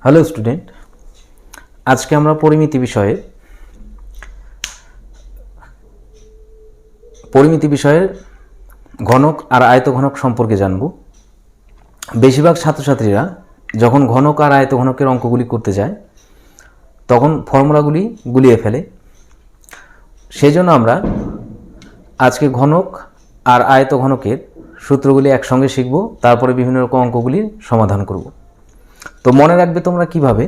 Hello student, আজকে আমরা পরিমিতি বিষয়ের ঘনক আর আয়তঘনক সম্পর্কে জানব। বেশিরভাগ ছাত্রছাত্রীরা যখন ঘনক আর আয়তঘনকের অঙ্কগুলি করতে যায় তখন ফর্মুলাগুলি গুলিয়ে ফেলে। সেই জন্য আমরা আজকে ঘনক আর আয়তঘনকের সূত্রগুলি একসঙ্গে শিখব, তারপরে বিভিন্ন রকম অঙ্কগুলির সমাধান করব। তো মনে রাখবে তোমরা কিভাবে।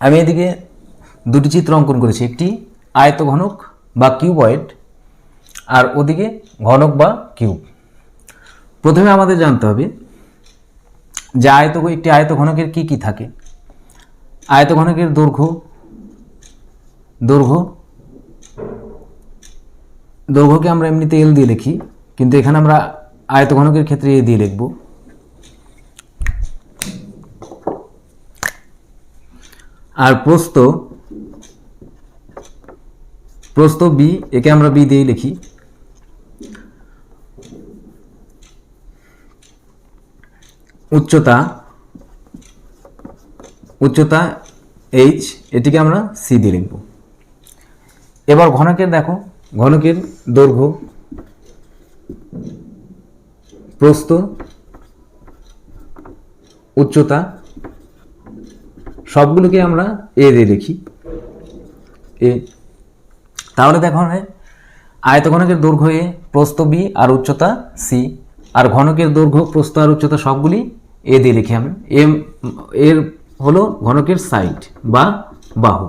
আমি এদিকে দুটি চিত্র অঙ্কন করেছি, একটি আয়তঘনক বা কিউবয়েড আর ওদিকে ঘনক বা কিউব। প্রথমে আমাদের জানতে হবে যে একটি আয়তঘনকের কি কি থাকে। আয়তঘনকের দৈর্ঘ্যকে আমরা এমনিতে এল দিয়ে লিখি, কিন্তু এখানে আমরা আয়তঘনকের ক্ষেত্রে এ দিয়ে লিখব। আর প্রস্থ বি, একে আমরা বি দিয়ে লিখি। উচ্চতা এইচ, এটিকে আমরা সি দিয়ে লিখব। এবার ঘনকের দেখো, ঘনকের দৈর্ঘ্য, প্রস্থ, উচ্চতা সবগুলোকে আমরা এ দিয়ে লিখি। তাহলে দেখো আয়তঘনকের দৈর্ঘ্য এ, প্রস্থ বি আর উচ্চতা সি, আর ঘনকের দৈর্ঘ্য, প্রস্থ আর উচ্চতা সবগুলি এ দিয়ে লিখি আমি। এর হলো ঘনকের সাইড বা বাহু।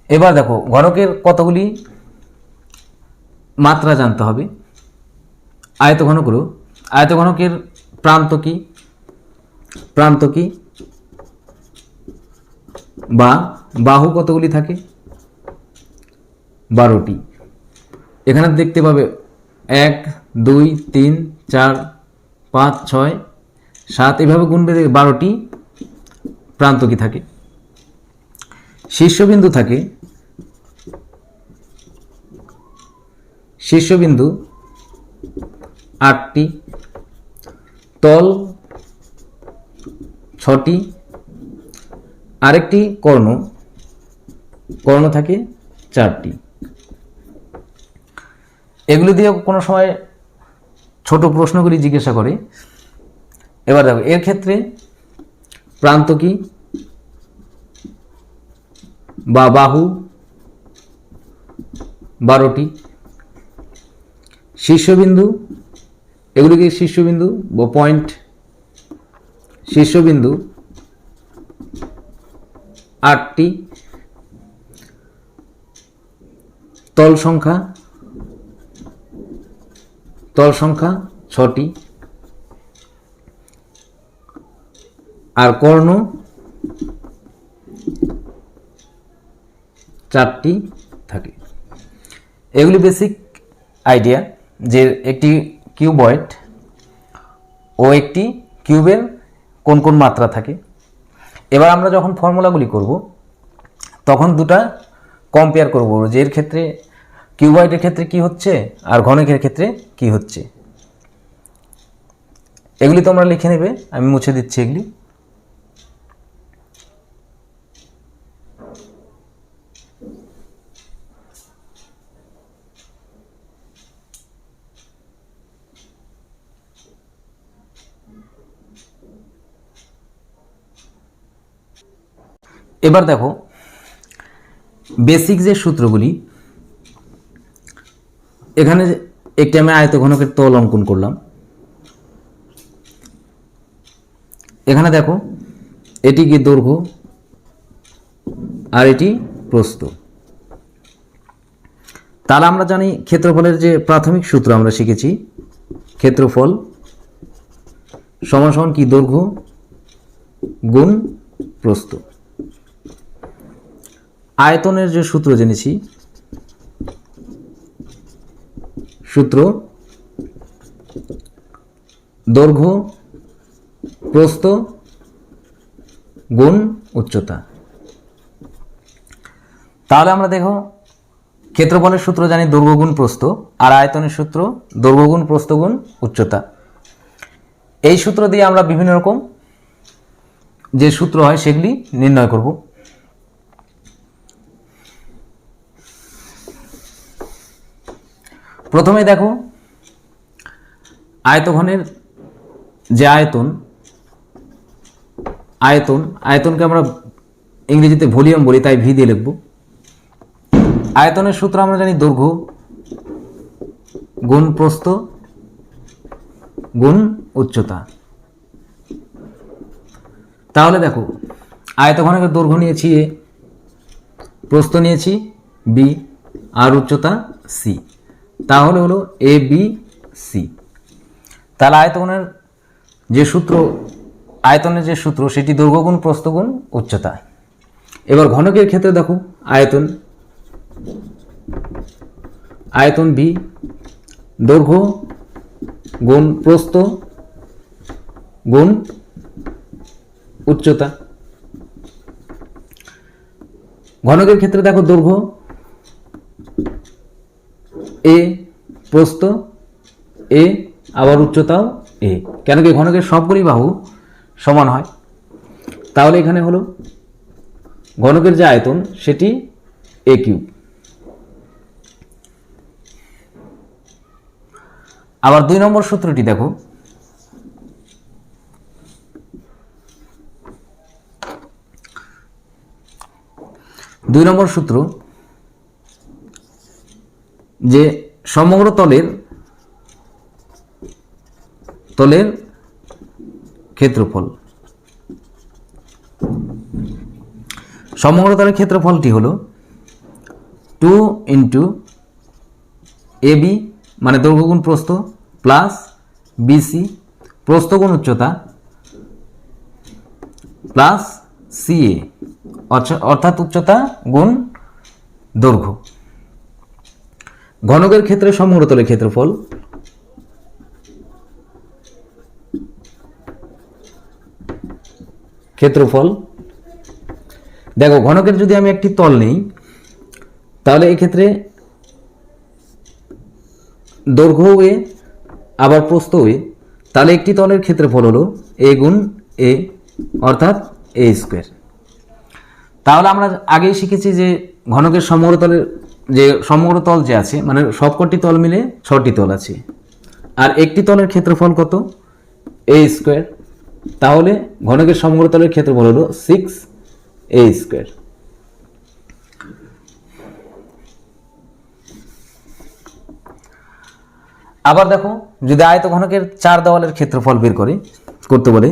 এবার দেখো ঘনকের কতগুলি মাত্রা জানতে হবে। আয়তঘনকের প্রান্ত কি বা বাহু কতগুলি থাকে? 12টি। এখানে দেখতে পাবে 1 2 3 4 5 6 7, এভাবে গুনবে 12টি প্রান্ত কি থাকে। শীর্ষবিন্দু 8টি, তল 6টি, আরেকটি কর্ণ থাকে 4টি। এগুলো দিয়ে কোনো সময় ছোট প্রশ্নগুলি জিজ্ঞাসা করে। এবার দেখো এর ক্ষেত্রে প্রান্ত কি বা বাহু 12টি, শীর্ষবিন্দু, এগুলিকে শীর্ষবিন্দু বা পয়েন্ট, শীর্ষবিন্দু 8টি, তল সংখ্যা 6টি, আর কর্ণ 4টি থাকে। এগুলি বেসিক আইডিয়া যে একটি কিউবয়েড ও একটি কিউবের কোন কোন মাত্রা থাকে। এবার আমরা যখন ফর্মুলাগুলি করব তখন দুটা কম্পেয়ার করব, যে এর ক্ষেত্রে কিউবয়েডের ক্ষেত্রে কি হচ্ছে আর ঘনকের ক্ষেত্রে কি হচ্ছে। এগুলি তোমরা লিখে নেবে, আমি মুছে দিচ্ছি এগুলি। এবার দেখো বেসিক যে সূত্রগুলি, এখানে একটি আমি আয়তঘনকের তল অঙ্কন করলাম। এখানে দেখো এটি কি দৈর্ঘ্য আর এটি প্রস্থ। তাহলে আমরা জানি ক্ষেত্রফলের যে প্রাথমিক সূত্র আমরা শিখেছি, ক্ষেত্রফল সমান সমান কি দৈর্ঘ্য গুণ প্রস্থ। আয়তনের যে সূত্র জেনেছি, সূত্র দৈর্ঘ্য প্রস্থ গুণ উচ্চতা। তাহলে আমরা দেখো ক্ষেত্রফলের সূত্র জানি দৈর্ঘ্য গুণ প্রস্থ, আর আয়তনের সূত্র দৈর্ঘ্য গুণ প্রস্থ গুণ উচ্চতা। এই সূত্র দিয়ে আমরা বিভিন্ন রকম যে সূত্র হয় সেগুলি নির্ণয় করব। প্রথমে দেখো আয়তঘনের যে আয়তনকে আমরা ইংরেজিতে ভলিউম বলি, তাই ভি দিয়ে লিখব। আয়তনের সূত্র আমরা জানি দৈর্ঘ্য গুণ প্রস্থ গুণ উচ্চতা। তাহলে দেখো আয়তঘনকের দৈর্ঘ্য নিয়েছি এ, প্রস্থ নিয়েছি বি, আর উচ্চতা সি, তাহলে হলো এ বি সি। তাহলে আয়তনের যে সূত্র সেটি দৈর্ঘ্য গুণ প্রস্থ গুণ উচ্চতা। এবার ঘনকের ক্ষেত্রে দেখো আয়তন বি, দৈর্ঘ্য গুণ প্রস্থ গুণ উচ্চতা। ঘনকের ক্ষেত্রে দেখো দৈর্ঘ্য এ, প্রস্থ এ, আবার উচ্চতাও এ, কেন কি ঘনকের সবগুলি বাহু সমান হয়। তাহলে এখানে হলো ঘনকের যে আয়তন সেটি এ কিউব। আবার 2 নম্বর সূত্রটি দেখো, সূত্র যে সমগ্র তলের ক্ষেত্রফল, সমগ্র তলের ক্ষেত্রফলটি হলো 2 ইন্টু এ বি মানে দৈর্ঘ্য গুণ প্রস্থ প্লাস বিসি প্রস্থ গুণ উচ্চতা প্লাস সিএ অর্থাৎ উচ্চতা গুণ দৈর্ঘ্য। ঘনকের ক্ষেত্রে সমগ্র তলের ক্ষেত্রফল দেখো ঘনকের যদি আমি একটি তল নেই, তাহলে এক্ষেত্রে দৈর্ঘ্য এ আবার প্রস্থ এ, তাহলে একটি তলের ক্ষেত্রফল হলো এ গুণ এ অর্থাৎ এ স্কোয়ার। তাহলে আমরা আগেই শিখেছি যে ঘনকের সমগ্র তল যে আছে মানে সবকটি তল মিলে 6টি তল আছে, আর একটি তলের ক্ষেত্রফল কত এ স্কোয়ার। তাহলে ঘনকের সমগ্র তলের ক্ষেত্রফল হলো 6 এ স্কোয়ার। আবার দেখো যদি আয়তঘনকের 4 দেওয়ালের ক্ষেত্রফল বের করতে বলে,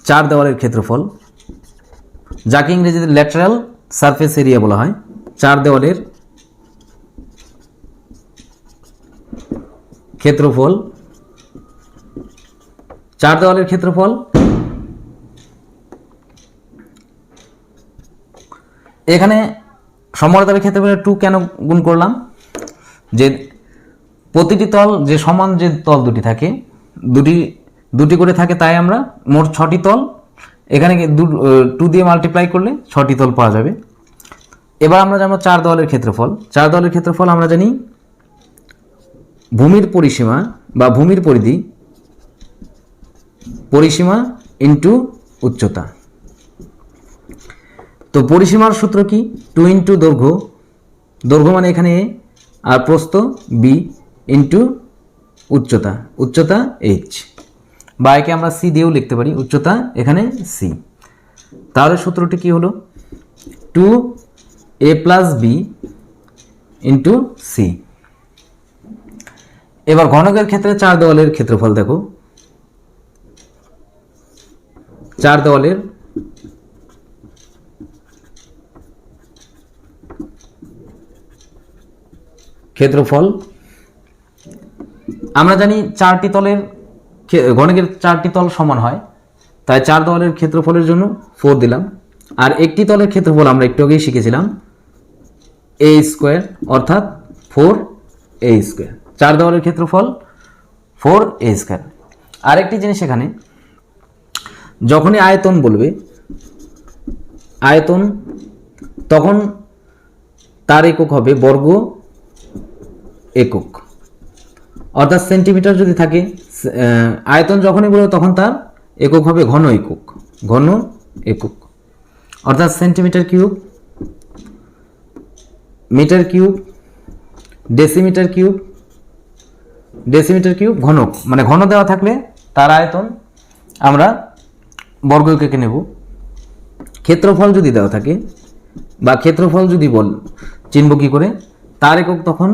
4 দেওয়ালের ক্ষেত্রফল যাকে ইংরেজিতে ল্যাটারাল সারফেস এরিয়া বলা হয়, 4 দেওয়ালের ক্ষেত্রফল এখানে সমতলের ক্ষেত্রফলে 2 কেন গুণ করলাম, যে প্রতিটি তল যে সমান যে তল দুটি থাকে দুটি করে থাকে, তাই আমরা মোট 6টি তল এখানে 2 দিয়ে মাল্টিপ্লাই করলে 6টি তল পাওয়া যাবে। এবার আমরা জানবো 4 দেওয়ালের ক্ষেত্রফল। 4 দেওয়ালের ক্ষেত্রফল আমরা জানি ভূমির পরিসীমা বা ভূমির পরিসীমা ইন্টু উচ্চতা। তো পরিসীমার সূত্র কি 2 ইন্টু দৈর্ঘ্য মানে এখানে এ, আর প্রস্থ বি ইন্টু উচ্চতা এইচ, বা একে আমরা সি দিয়েও লিখতে পারি, উচ্চতা এখানে সি। তাহলে সূত্রটি কি হলো 2a plus B into C. এবার ঘনকের ক্ষেত্রে 4 দেওয়ালের ক্ষেত্রফল দেখো, 4 দেওয়ালের ক্ষেত্রফল আমরা জানি 4টি তলের ঘনকের 4টি তল সমান হয়, তাই 4 দেওয়ালের ক্ষেত্রফলের জন্য 4 দিলাম। আর একটি তলের ক্ষেত্রফল আমরা একটু আগেই শিখেছিলাম এ স্কোয়ার অর্থাৎ 4a স্কোয়ার। 4 দেওয়ালের ক্ষেত্রফল 4a স্কোয়ার। আরেকটি জিনিস এখানে, যখনই আয়তন বলবে তখন তার একক হবে বর্গ একক, অর্থাৎ সেন্টিমিটার যদি থাকে আয়তন যখনই বলবো তখন তার একক হবে ঘন একক, ঘন একক, অর্থাৎ centimetre cube, metre cube, decimetre cube, decimetre cube ঘনক, মানে ঘন দেওয়া থাকলে তার আয়তন আমরা বর্গ এককে নেব। ক্ষেত্রফল যদি দেওয়া থাকে বা ক্ষেত্রফল যদি চিনব কী করে, তার একক তখন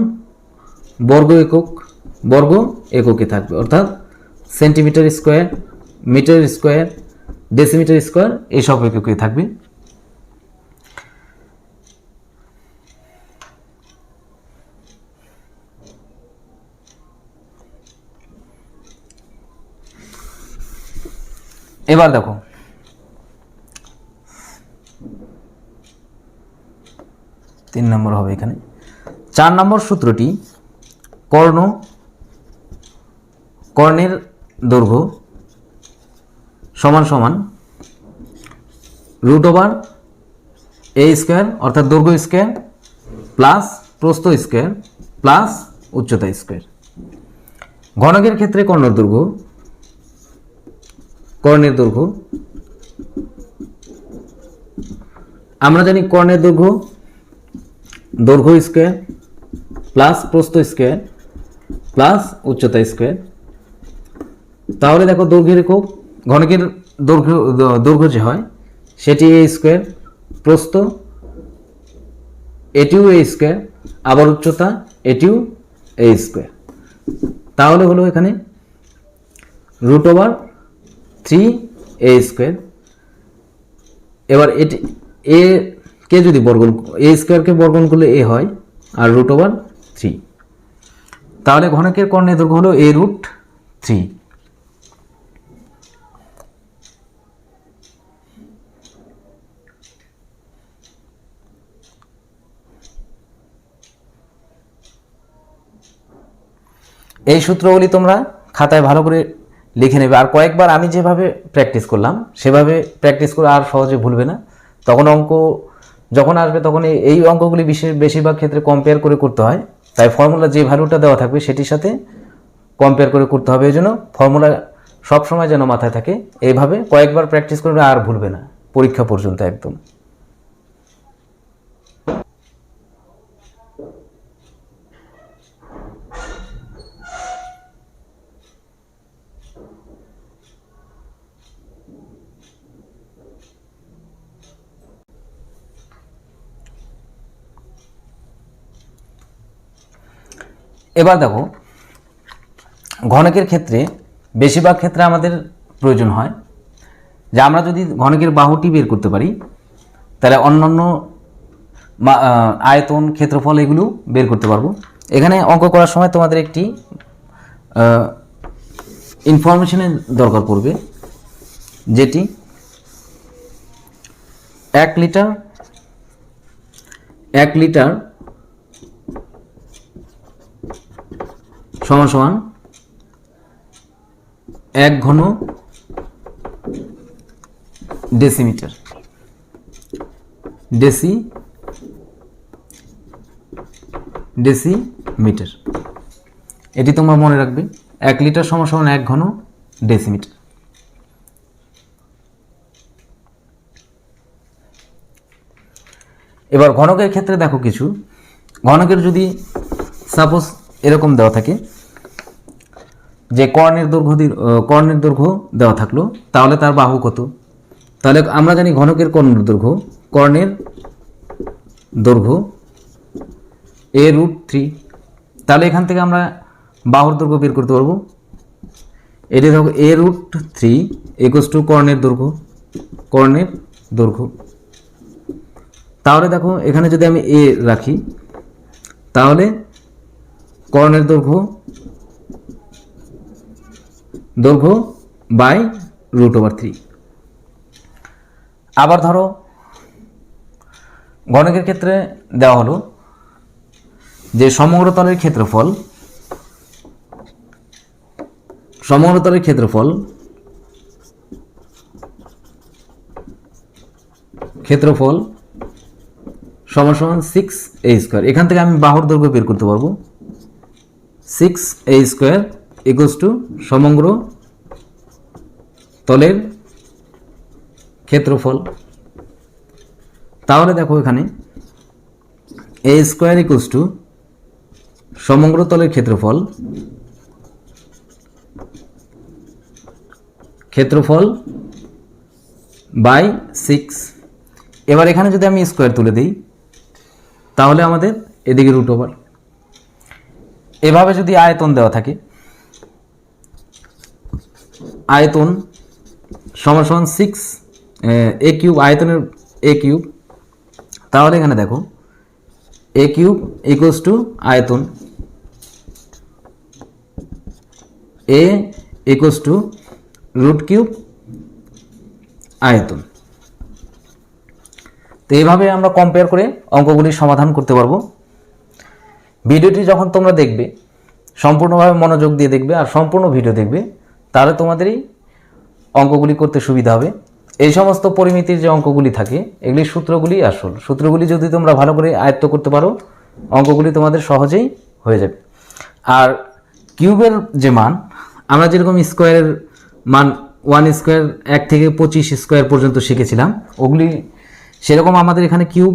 বর্গ এককে থাকবে, অর্থাৎ centimetre square, metre square, decimetre square এইসব এককে থাকবে। এবার দেখো 3 নম্বর হবে এখানে। 4 নম্বর সূত্রটি কর্ণের দৈর্ঘ্য সমান সমান √/a স্কোয়ার, অর্থাৎ দৈর্ঘ্য স্কোয়ার প্লাস প্রস্থ স্কোয়ার প্লাস উচ্চতা স্কোয়ার। ঘনকের ক্ষেত্রে কর্ণের দৈর্ঘ্য আমরা জানি, কর্ণের দৈর্ঘ্য স্কোয়ার প্লাস প্রস্থ স্কোয়ার প্লাস উচ্চতা স্কোয়ার। তাহলে দেখো দৈর্ঘ্যের একক, ঘনকের দৈর্ঘ্য যে হয় সেটি a স্কোয়ার, প্রস্থ এটিও a স্কোয়ার, আবার উচ্চতা এটিও a স্কোয়ার। তাহলে হলো এখানে √3a স্কোয়ার। এবার এটি a কে যদি a স্কোয়ারকে বর্গন করলে a হয় আর √3, তাহলে ঘনকের কর্ণের দৈর্ঘ্য হলো a√3। এই সূত্রগুলি তোমরা খাতায় ভালো করে লিখে নেবে, আর কয়েকবার আমি যেভাবে প্র্যাকটিস করলাম সেভাবে প্র্যাকটিস করে আর সহজে ভুলবে না। তখন অঙ্ক যখন আসবে তখন এই অঙ্কগুলি বেশিরভাগ ক্ষেত্রে কম্পেয়ার করে করতে হয়, তাই ফর্মুলা যে ভ্যালুটা দেওয়া থাকবে সেটির সাথে কম্পেয়ার করে করতে হবে। এই জন্য ফর্মুলা সবসময় যেন মাথায় থাকে, এইভাবে কয়েকবার প্র্যাকটিস করবে আর ভুলবে না পরীক্ষা পর্যন্ত একদম। এবার দেখো ঘনকের ক্ষেত্রে বেশিরভাগ ক্ষেত্রে আমাদের প্রয়োজন হয় যে আমরা যদি ঘনকের বাহুটি বের করতে পারি তাহলে অন্যান্য আয়তন, ক্ষেত্রফল এগুলো বের করতে পারবো। এখানে অঙ্ক করার সময় তোমাদের একটি ইনফরমেশনের দরকার পড়বে, যেটি 1 লিটার সমান সমান 1 ঘন ডেসিমিটার। ডেসিমিটার এটি তোমরা মনে রাখবে, 1 লিটার সমান সমান 1 ঘন ডেসিমিটার। এবার ঘনকের ক্ষেত্রে দেখো কিছু ঘনকের যদি সাপোজ এরকম দেওয়া থাকে যে কর্ণের দৈর্ঘ্য দেওয়া থাকলো, তাহলে তার বাহু কত? তাহলে আমরা জানি ঘনকের কর্ণের দৈর্ঘ্য a√3। তাহলে এখান থেকে আমরা বাহুর দৈর্ঘ্য বের করতে পারবো। এটি দেখো a√3 = কর্ণের দৈর্ঘ্য। তাহলে দেখো এখানে যদি আমি a রাখি তাহলে কর্ণের দৈর্ঘ্য বাই √3। আবার ধরো ঘনকের ক্ষেত্রে দেওয়া হলো যে সমগ্রতলের ক্ষেত্রফল সমান সমান 6a²। এখান থেকে আমি বাহুর দৈর্ঘ্য বের করতে পারবো 6a² ইকুয়ালস টু সমগ্র তলের ক্ষেত্রফল। তাহলে দেখো এখানে এ স্কোয়ার ইকুয়ালস টু সমগ্র তলের ক্ষেত্রফল বাই 6। এবার এখানে যদি আমি স্কোয়ার তুলে দিই তাহলে আমাদের এদিকে রুট ওভার। এভাবে যদি আয়তন দেওয়া থাকে, আয়তন সমান সমান 6 এ কিউব, আয়তনের এ কিউব, তাহলে এখানে দেখো এ কিউব ইকুয়ালস টু আয়তন, এ ইকুয়ালস টু রুট কিউব আয়তন। তো এইভাবে আমরা কম্পেয়ার করে অঙ্কগুলি সমাধান করতে পারবো। ভিডিওটি যখন তোমরা দেখবে সম্পূর্ণভাবে মনোযোগ দিয়ে দেখবে আর সম্পূর্ণ ভিডিও দেখবে, তাহলে তোমাদেরই অঙ্কগুলি করতে সুবিধা হবে। এই সমস্ত পরিমিতির যে অঙ্কগুলি থাকে এগুলি সূত্রগুলি আসল, সূত্রগুলি যদি তোমরা ভালো করে আয়ত্ত করতে পারো অঙ্কগুলি তোমাদের সহজেই হয়ে যাবে। আর কিউবের যে মান, আমরা যেরকম স্কোয়ারের মান 1 স্কোয়ার 1 থেকে 25 স্কোয়ার পর্যন্ত শিখেছিলাম, ওগুলি সেরকম আমাদের এখানে কিউব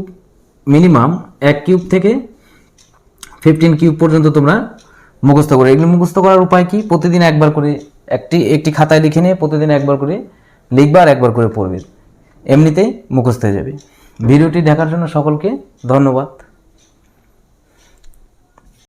মিনিমাম 1 কিউব থেকে 15 কিউব পর্যন্ত তোমরা মুখস্থ করে। এগুলি মুখস্থ করার উপায় কি? প্রতিদিন একবার করে একটি খাতায় লিখে নিয়ে প্রতিদিন একবার করে লিখবা আর একবার করে পড়বে, এমনিতেই মুখস্থ হয়ে যাবে। ভিডিওটি দেখার জন্য সকলকে ধন্যবাদ।